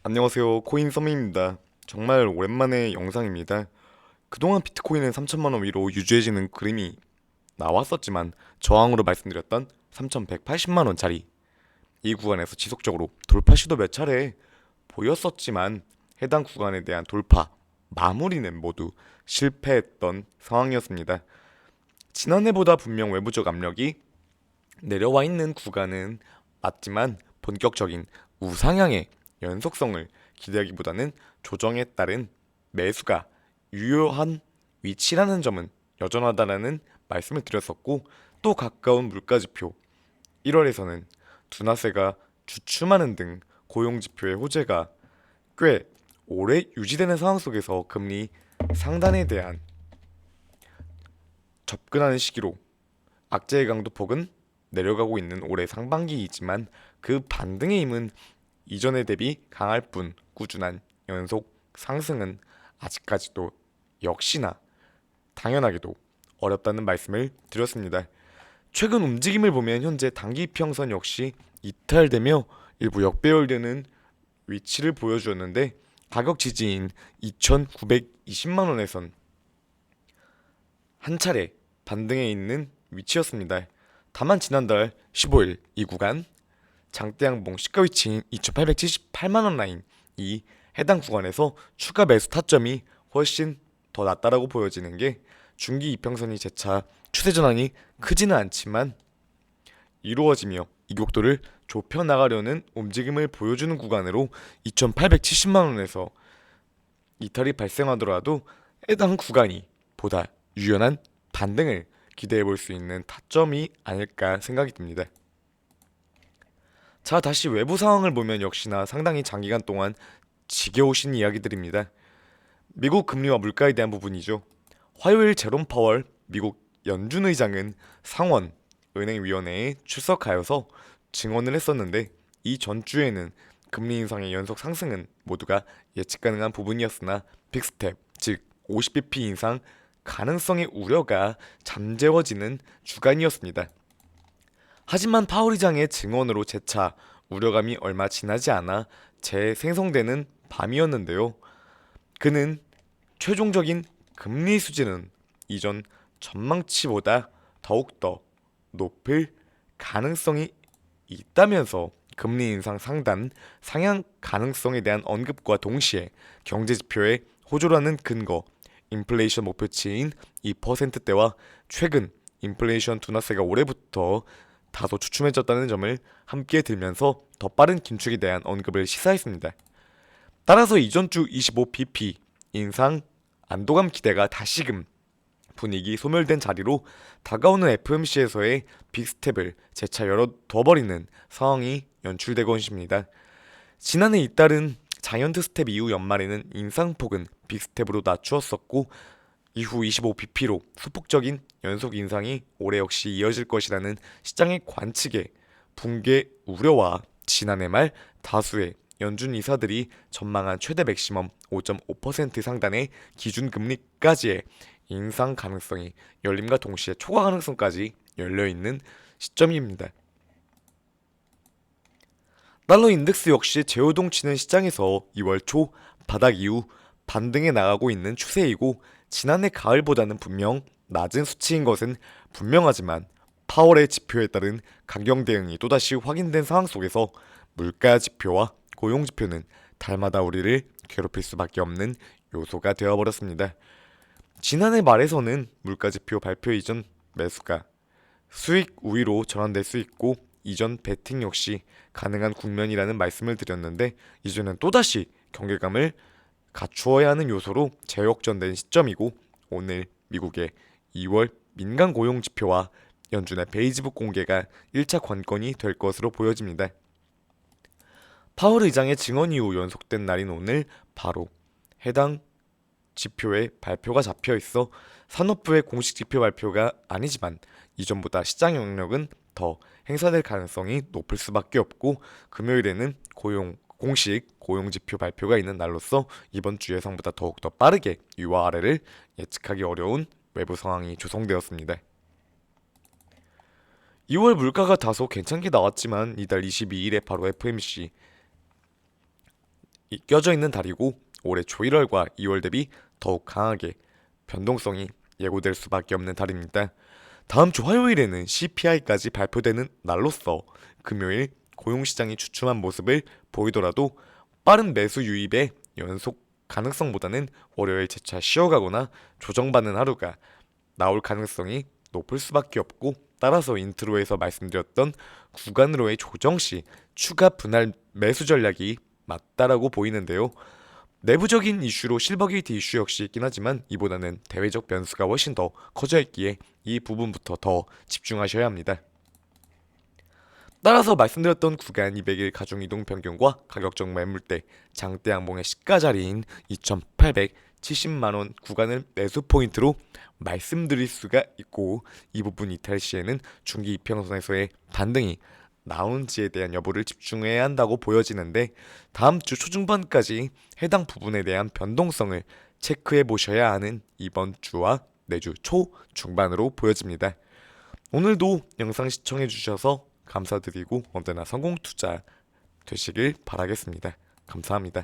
안녕하세요. 코인서민입니다. 정말 오랜만의 영상입니다. 그동안 비트코인은 3천만 원 위로 유지해지는 그림이 나왔었지만 저항으로 말씀드렸던 3,180만 원짜리 이 구간에서 지속적으로 돌파 시도 몇 차례 보였었지만 해당 구간에 대한 돌파 마무리는 모두 실패했던 상황이었습니다. 지난해보다 분명 외부적 압력이 내려와 있는 구간은 맞지만 본격적인 우상향의 연속성을 기대하기보다는 조정에 따른 매수가 유효한 위치라는 점은 여전하다라는 말씀을 드렸었고, 또 가까운 물가지표 1월에서는 둔화세가 주춤하는 등 고용지표의 호재가 꽤 오래 유지되는 상황 속에서 금리 상단에 대한 접근하는 시기로 악재의 강도폭은 내려가고 있는 올해 상반기이지만 그 반등의 힘은 이전에 대비 강할 뿐 꾸준한 연속 상승은 아직까지도 역시나 당연하게도 어렵다는 말씀을 드렸습니다. 최근 움직임을 보면 현재 단기 평선 역시 이탈되며 일부 역배열되는 위치를 보여주었는데, 가격 지지인 2,920만 원에선 한 차례 반등해 있는 위치였습니다. 다만 지난달 15일 이 구간 장대 양봉 시가 위치인 2,878만 원 라인, 이 해당 구간에서 추가 매수 타점이 훨씬 더 낮다라고 보여지는 게, 중기 이평선이 재차 추세 전환이 크지는 않지만 이루어지며 이격도를 좁혀 나가려는 움직임을 보여주는 구간으로 2,870만 원에서 이탈이 발생하더라도 해당 구간이 보다 유연한 반등을 기대해 볼 수 있는 타점이 아닐까 생각이 듭니다. 자, 다시 외부 상황을 보면 역시나 상당히 장기간 동안 지겨우신 이야기들입니다. 미국 금리와 물가에 대한 부분이죠. 화요일 제롬 파월 미국 연준 의장은 상원 은행위원회에 출석하여서 증언을 했었는데, 이 전주에는 금리 인상의 연속 상승은 모두가 예측 가능한 부분이었으나 빅스텝, 즉 50bp 인상 가능성의 우려가 잠재워지는 주간이었습니다. 하지만 파월 의장의 증언으로 재차 우려감이 얼마 지나지 않아 재생성되는 밤이었는데요. 그는 최종적인 금리 수준은 이전 전망치보다 더욱더 높을 가능성이 있다면서 금리 인상 상단 상향 가능성에 대한 언급과 동시에 경제 지표의 호조라는 근거, 인플레이션 목표치인 2%대와 최근 인플레이션 둔화세가 올해부터 다소 주춤해졌다는 점을 함께 들면서 더 빠른 긴축에 대한 언급을 시사했습니다. 따라서 이전 주 25bp 인상 안도감 기대가 다시금 분위기 소멸된 자리로 다가오는 FMC에서의 빅스텝을 재차 열어둬버리는 상황이 연출되고 있습니다. 지난해 잇따른 자이언트 스텝 이후 연말에는 인상폭은 빅스텝으로 낮추었었고, 이후 25bp로 소폭적인 연속 인상이 올해 역시 이어질 것이라는 시장의 관측에 붕괴 우려와 지난해 말 다수의 연준 이사들이 전망한 최대 맥시멈 5.5% 상단의 기준금리까지의 인상 가능성이 열림과 동시에 초과 가능성까지 열려있는 시점입니다. 달러 인덱스 역시 재요동치는 시장에서 2월 초 바닥 이후 반등해 나가고 있는 추세이고, 지난해 가을보다는 분명 낮은 수치인 것은 분명하지만 파월의 지표에 따른 강경 대응이 또다시 확인된 상황 속에서 물가 지표와 고용 지표는 달마다 우리를 괴롭힐 수밖에 없는 요소가 되어버렸습니다. 지난해 말에서는 물가 지표 발표 이전 매수가 수익 우위로 전환될 수 있고 이전 베팅 역시 가능한 국면이라는 말씀을 드렸는데, 이제는 또다시 경계감을 갖추어야 하는 요소로 재역전된 시점이고, 오늘 미국의 2월 민간 고용 지표와 연준의 베이지북 공개가 1차 관건이 될 것으로 보여집니다. 파월 의장의 증언 이후 연속된 날인 오늘 바로 해당 지표의 발표가 잡혀 있어 산업부의 공식 지표 발표가 아니지만 이전보다 시장 영향력은 더 행사될 가능성이 높을 수밖에 없고, 금요일에는 공식 고용 지표 발표가 있는 날로서 이번 주 예상보다 더욱더 빠르게 위와 아래를 예측하기 어려운 외부 상황이 조성되었습니다. 2월 물가가 다소 괜찮게 나왔지만 이달 22일에 바로 FMC 껴져 있는 달이고 올해 초 1월과 2월 대비 더욱 강하게 변동성이 예고될 수밖에 없는 달입니다. 다음 주 화요일에는 CPI까지 발표되는 날로서 금요일 고용시장이 주춤한 모습을 보이더라도 빠른 매수 유입의 연속 가능성보다는 월요일 재차 쉬어가거나 조정받는 하루가 나올 가능성이 높을 수밖에 없고, 따라서 인트로에서 말씀드렸던 구간으로의 조정 시 추가 분할 매수 전략이 맞다라고 보이는데요. 내부적인 이슈로 실버게이트 이슈 역시 있긴 하지만 이보다는 대외적 변수가 훨씬 더 커져 있기에 이 부분부터 더 집중하셔야 합니다. 따라서 말씀드렸던 구간 200일 가중이동 평균과 가격적 매물대 장대 양봉의 시가 자리인 2,870만원 구간을 매수 포인트로 말씀드릴 수가 있고, 이 부분 이탈 시에는 중기 이평선에서의 반등이 나온지에 대한 여부를 집중해야 한다고 보여지는데, 다음 주 초중반까지 해당 부분에 대한 변동성을 체크해 보셔야 하는 이번 주와 내주 초 중반으로 보여집니다. 오늘도 영상 시청해 주셔서 감사드리고 언제나 성공 투자 되시길 바라겠습니다. 감사합니다.